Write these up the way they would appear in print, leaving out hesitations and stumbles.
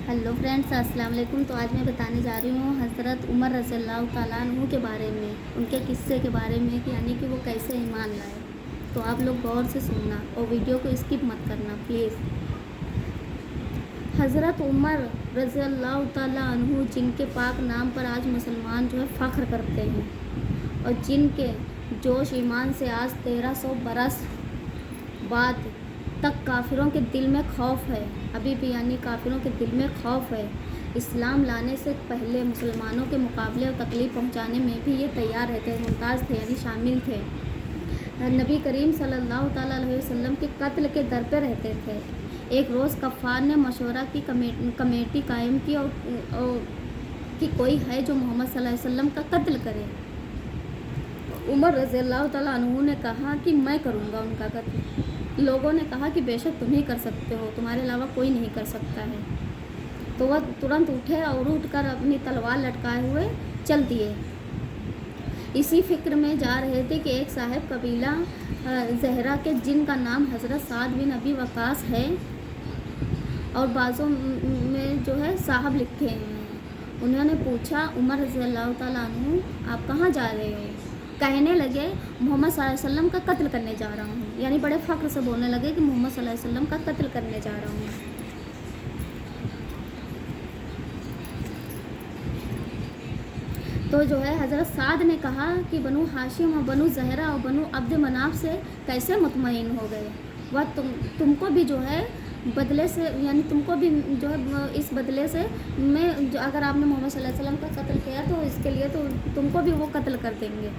Hello friends, अस्सलाम वालेकुम। तो आज मैं बताने जा रही हूँ हज़रत उमर रज़ी अल्लाह तआला अन्हु के बारे में, उनके किस्से के बारे में कि यानी कि वो कैसे ईमान लाए। तो आप लोग गौर से सुनना और वीडियो को स्किप मत करना प्लीज़। हज़रत उमर रज़ी अल्लाह तआला अन्हु जिनके पाक नाम पर आज मुसलमान जो है फ़ख्र करते हैं और जिनके जोश ईमान से आज 1300 बरस बाद तक काफिरों के दिल में खौफ है, अभी भी यानी काफिरों के दिल में खौफ है। इस्लाम लाने से पहले मुसलमानों के मुकाबले और तकलीफ़ पहुंचाने में भी ये तैयार रहते, मुमताज़ थे यानी शामिल थे। नबी करीम सल्लल्लाहु ताला अलैहि वसल्लम के कत्ल के दर पे रहते थे। एक रोज़ कफ़ार ने मशवरा की कमेटी कायम की और कि कोई है जो मोहम्मद सल्लल्लाहु अलैहि वसल्लम का कत्ल करे। उमर रज़ी अल्लाह तआला अन्हु ने कहा कि मैं करूँगा उनका कत्ल। लोगों ने कहा कि बेशक तुम ही कर सकते हो, तुम्हारे अलावा कोई नहीं कर सकता है। तो वह तुरंत उठे और उठकर अपनी तलवार लटकाए हुए चल दिए। इसी फिक्र में जा रहे थे कि एक साहिब कबीला ज़हरा के जिनका नाम हज़रत साद बिन अबी वक़ास है और बाज़ों में जो है साहब लिखे हैं, उन्होंने पूछा उमर रज़ी अल्लाह तआला अन्हु आप कहाँ जा रहे हो? कहने लगे मोहम्मद सल्लल्लाहु अलैहि वसल्लम का कत्ल करने जा रहा हूँ, यानी बड़े फ़ख्र से बोलने लगे कि मोहम्मद सल्लल्लाहु अलैहि वसल्लम का कत्ल करने जा रहा हूँ। तो जो है हज़रत साद ने कहा कि बनु हाशिम और बनु ज़हरा और बनु अब्द मनाफ से कैसे मुतमईन हो गए? वह तुमको भी जो है बदले से यानी तुमको भी जो है इस बदले से मैं अगर आपने मोहम्मद सल्लल्लाहु अलैहि वसल्लम का कत्ल किया तो इसके लिए तो तुमको भी वो कत्ल कर देंगे।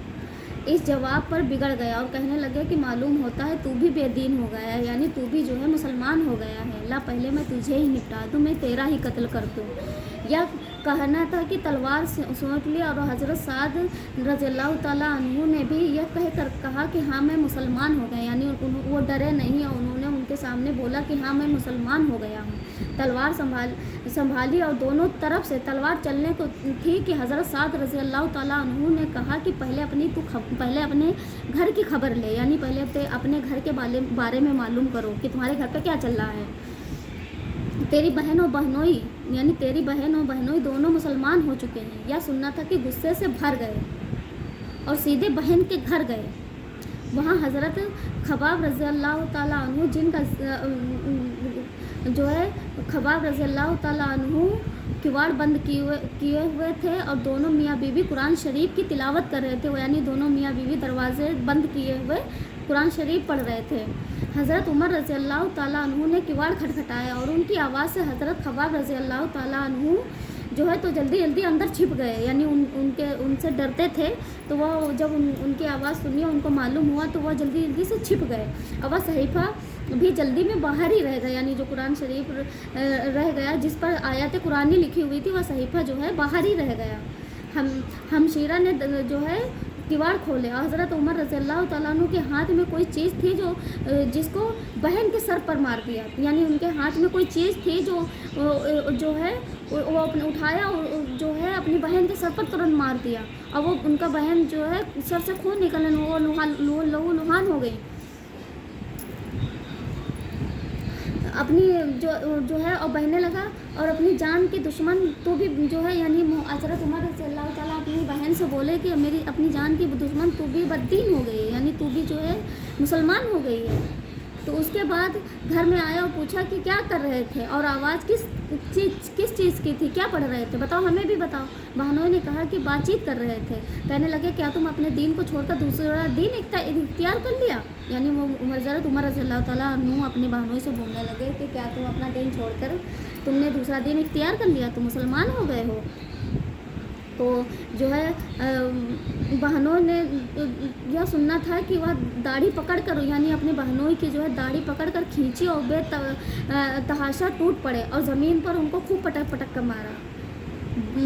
इस जवाब पर बिगड़ गया और कहने लगे कि मालूम होता है तू भी बेदीन हो गया है, यानी तू भी जो है मुसलमान हो गया है। ला पहले मैं तुझे ही निपटा दूँ, मैं तेरा ही कत्ल कर दूँ। यह कहना था कि तलवार सोच ली और हज़रत साद रज़ी अल्लाह तआला अन्हु ने भी यह कहकर कहा कि हाँ मैं मुसलमान हो गया, यानी वो डरे नहीं और उन्होंने उनके सामने बोला कि हाँ मैं मुसलमान हो गया हूँ। तलवार संभाली और दोनों तरफ से तलवार चलने को थी कि हज़रत साद रज़ी अल्लाह तआला अन्हु ने कहा कि पहले अपने घर की खबर ले, यानी पहले अपने घर के बारे में मालूम करो कि तुम्हारे घर पे क्या चल रहा है। तेरी बहन और बहनोई दोनों मुसलमान हो चुके हैं। यह सुनना था कि गुस्से से भर गए और सीधे बहन के घर गए। वहाँ हज़रत खबाब रज़ी अल्लाह तआला अन्हु जिनका जो है खबाब रज़ी अल्लाह तआला अन्हु किवाड़ बंद किए हुए थे और दोनों मियाँ बीवी कुरान शरीफ की तिलावत कर रहे थे, यानी दोनों मियाँ बीवी दरवाजे बंद किए हुए कुरान शरीफ पढ़ रहे थे। हज़रत उमर रज़ी अल्लाह तआला अन्हु ने किवाड़ खटखटाया और उनकी आवाज़ से हज़रत खबाब रज़ी अल्लाह तआला अन्हु जो है तो जल्दी जल्दी अंदर छिप गए, यानी उनसे डरते थे। तो वह जब उनकी आवाज़ सुनी उनको मालूम हुआ तो वह जल्दी जल्दी से छिप गए और वह सहीफ़ा भी जल्दी में बाहर ही रह गया, यानी जो कुरान शरीफ रह गया जिस पर आयत कुरानी लिखी हुई थी वह सहीफ़ा जो है बाहर ही रह गया। हमशीरा ने जो है किवाड़ खोले और हज़रत उमर रज़ी अल्लाह तआला अन्हु के हाथ में कोई चीज़ थी जो जिसको बहन के सर पर मार दिया, यानी उनके हाथ में कोई चीज़ थी जो है वो अपने उठाया और जो है अपनी बहन के सर पर तुरंत मार दिया और वो उनका बहन जो है सर से खून निकलने वो लहू लुहान हो गई। अपनी जो है और बहने लगा और अपनी जान के दुश्मन तो भी जो है यानी हज़रत उमर रज़ी अल्लाह तआला अपनी बहन से बोले कि मेरी अपनी जान की दुश्मन तू भी बद्दीन हो गई है, यानी तू भी जो है मुसलमान हो गई है। तो उसके बाद घर में आया और पूछा कि क्या कर रहे थे और आवाज़ किस चीज़ की थी, क्या पढ़ रहे थे, बताओ हमें भी बताओ। बहनों ने कहा कि बातचीत कर रहे थे। कहने लगे क्या तुम अपने दीन को छोड़कर दूसरा दीन इख्तियार कर लिया? यानी वो हज़रत उमर रज़ी अल्लाह तआला अन्हु अपनी बहनों से बोलने लगे कि क्या तुम अपना दीन छोड़कर तुमने दूसरा दीन इख्तियार कर लिया, तुम मुसलमान हो गए हो? तो जो है बहनों ने यह सुनना था कि वह दाढ़ी पकड़ कर यानी अपनी बहनों की जो है दाढ़ी पकड़ कर खींची और तहाशा टूट पड़े और ज़मीन पर उनको खूब पटक कर मारा।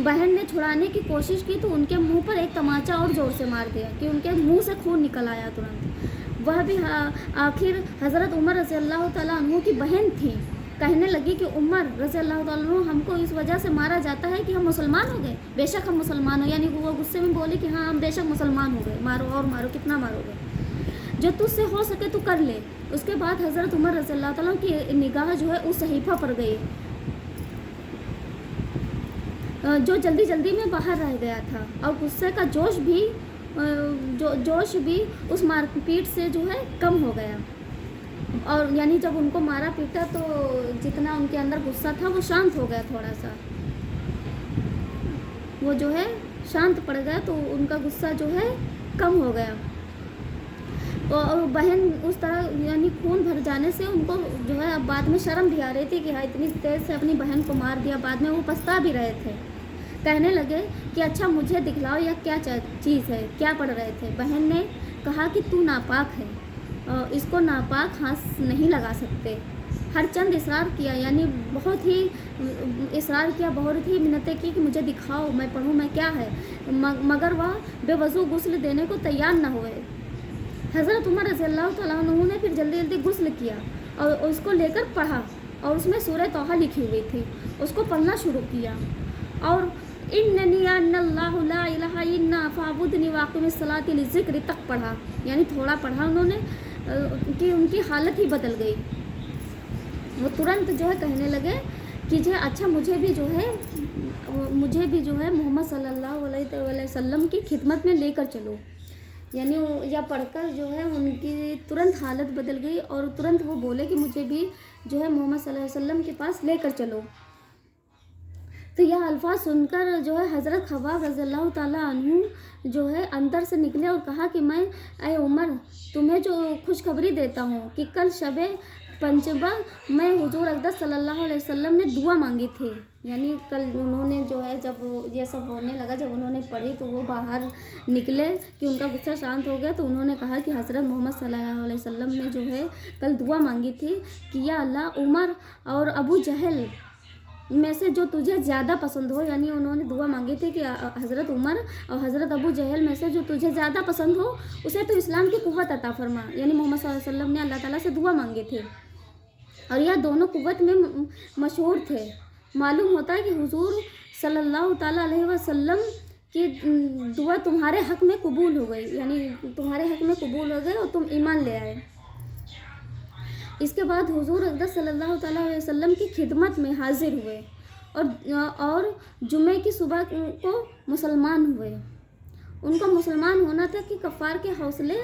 बहन ने छुड़ाने की कोशिश की तो उनके मुंह पर एक तमाचा और ज़ोर से मार दिया कि उनके मुंह से खून निकल आया तुरंत। वह भी आखिर हज़रत उमर रज़ी अल्लाह तआला अन्हु की बहन थी। कहने लगी कि उमर रज़ी अल्लाह तआला अन्हु हमको इस वजह से मारा जाता है कि हम मुसलमान हो गए, बेशक हम मुसलमान हो, यानी वो गुस्से में बोले कि हाँ हम बेशक मुसलमान हो गए, मारो और मारो, कितना मारोगे, जो तुझसे हो सके तो कर ले। उसके बाद हज़रत उमर रज़ी अल्लाह तआला की निगाह जो है उस सहीफ़ा पर गई जो जल्दी जल्दी में बाहर रह गया था, और गुस्से का जोश भी उस मारपीट से जो है कम हो गया। और यानी जब उनको मारा पीटा तो जितना उनके अंदर गुस्सा था वो शांत हो गया, थोड़ा सा वो जो है शांत पड़ गया, तो उनका गुस्सा जो है कम हो गया। और बहन उस तरह यानी खून भर जाने से उनको जो है अब बाद में शर्म भी आ रही थी कि हाँ इतनी तेज़ से अपनी बहन को मार दिया। बाद में वो पछता भी रहे थे, कहने लगे कि अच्छा मुझे दिखलाओ यह क्या चीज़ है, क्या पढ़ रहे थे। बहन ने कहा कि तू नापाक है, इसको नापाक हाथ नहीं लगा सकते। हर चंद इसरार किया, यानी बहुत ही इसरार किया, बहुत ही मिन्नतें की कि मुझे दिखाओ, मैं पढ़ूँ, मैं क्या है, मगर वह बेवजू गुस्ल देने को तैयार न हुए। हज़रत उमर रज़ियल्लाहु तआला अन्हु ने फिर जल्दी जल्दी गुस्ल किया और उसको लेकर पढ़ा, और उसमें सूरह तौहा लिखी हुई थी, उसको पढ़ना शुरू किया। और इन्ननी अन्नल्लाहु ला इलाहा इल्ला फ़अबुदनी वाक़िमिस सलाति लिज़िक्री तक पढ़ा, यानी थोड़ा पढ़ा उन्होंने कि उनकी हालत ही बदल गई। वो तुरंत जो है कहने लगे कि जो अच्छा मुझे भी जो है मोहम्मद सल्लल्लाहु अलैहि वसल्लम की खिदमत में लेकर चलो। यानी या पढ़कर जो है उनकी तुरंत हालत बदल गई, और तुरंत वो बोले कि मुझे भी जो है मोहम्मद सल्लल्लाहु अलैहि वसल्लम के पास लेकर चलो। तो यह अल्फाज सुनकर जो है हज़रत खब्बाब रज़ियल्लाहु ताला अन्हु जो है अंदर से निकले और कहा कि मैं ऐ उमर तुम्हें जो खुशखबरी देता हूँ कि कल शबे पंचबा में हुजूर अक़दस सल्लल्लाहु अलैहि वसल्लम ने दुआ मांगी थी। यानी कल उन्होंने जो है जब ये सब होने लगा, जब उन्होंने पढ़ी तो वो बाहर निकले कि उनका गुस्सा शांत हो गया, तो उन्होंने कहा कि हज़रत मोहम्मद सल्लल्लाहु अलैहि वसल्लम ने जो है कल दुआ मांगी थी कि या अल्लाह उमर और अबू जहल में से जो तुझे ज़्यादा पसंद हो। यानी उन्होंने दुआ मांगी थी कि हज़रत उमर और हज़रत अबू जहल में से जो तुझे ज़्यादा पसंद हो उसे तो इस्लाम की कुव्वत अता फरमा। यानी मोहम्मद सल्लल्लाहु अलैहि वसल्लम ने अल्लाह ताला से दुआ मांगी थी, और यह दोनों कुव्वत में मशहूर थे। मालूम होता है कि हुजूर सल्लल्लाहु ताला अलैहि वसल्लम की दुआ तुम्हारे हक़ में कबूल हो गई, यानी तुम्हारे हक़ में कबूल हो गई और तुम ईमान ले आए। इसके बाद हुजूर अक़दस सल्लल्लाहु ताला अलैहि वसल्लम की खिदमत में हाजिर हुए और जुमे की सुबह को मुसलमान हुए। उनका मुसलमान होना था कि कफ़ार के हौसले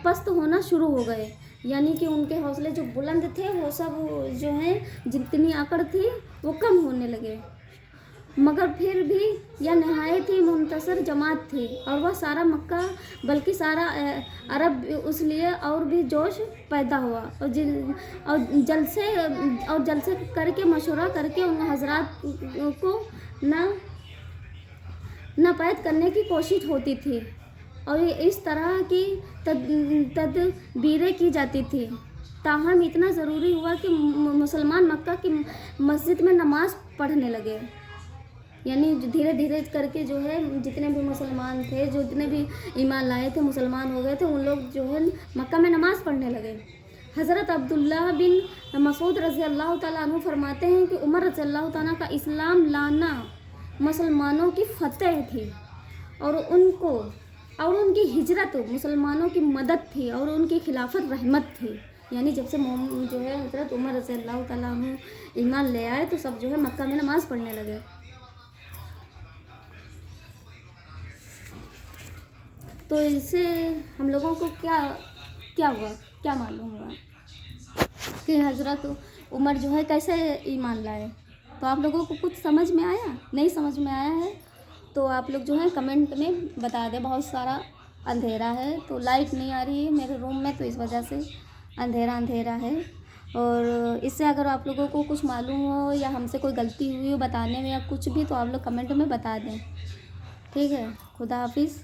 पस्त होना शुरू हो गए, यानी कि उनके हौसले जो बुलंद थे वो सब जो है जितनी आकड़ थी वो कम होने लगे। मगर फिर भी यह नहायत ही मुंतसर जमात थी, और वह सारा मक्का बल्कि सारा अरब उसलिए और भी जोश पैदा हुआ, और जलसे करके मशवरा करके उन हजरात को नापैद करने की कोशिश होती थी, और इस तरह की तदबीरें की जाती थी। ताहम इतना ज़रूरी हुआ कि मुसलमान मक्का की मस्जिद में नमाज़ पढ़ने लगे। यानी धीरे धीरे करके जो है जितने भी मुसलमान थे, जो जितने भी ईमान लाए थे, मुसलमान हो गए थे, उन लोग जो है मक्का में नमाज़ पढ़ने लगे। हज़रत अब्दुल्लाह बिन मसूद रज़ियल्लाहु ताला अन्हु फरमाते हैं कि उमर रज़ियल्लाहु ताला का इस्लाम लाना मुसलमानों की फतह थी, और उनकी हिजरत मुसलमानों की मदद थी, और उनकी खिलाफत रहमत थी। यानी जब से जो है हज़रत उमर रज़ियल्लाहु ताला अन्हु ईमान ले आए तो सब जो है मक्का में नमाज़ पढ़ने लगे। तो इससे हम लोगों को क्या हुआ, क्या मालूम हुआ कि हज़रत उमर जो है कैसे ईमान लाए। तो आप लोगों को कुछ समझ में आया? नहीं समझ में आया है तो आप लोग जो है कमेंट में बता दें। बहुत सारा अंधेरा है तो लाइट नहीं आ रही है मेरे रूम में, तो इस वजह से अंधेरा है। और इससे अगर आप लोगों को कुछ मालूम हो या हमसे कोई गलती हुई हो बताने में या कुछ भी, तो आप लोग कमेंट में बता दें। ठीक है, खुदा हाफिज़।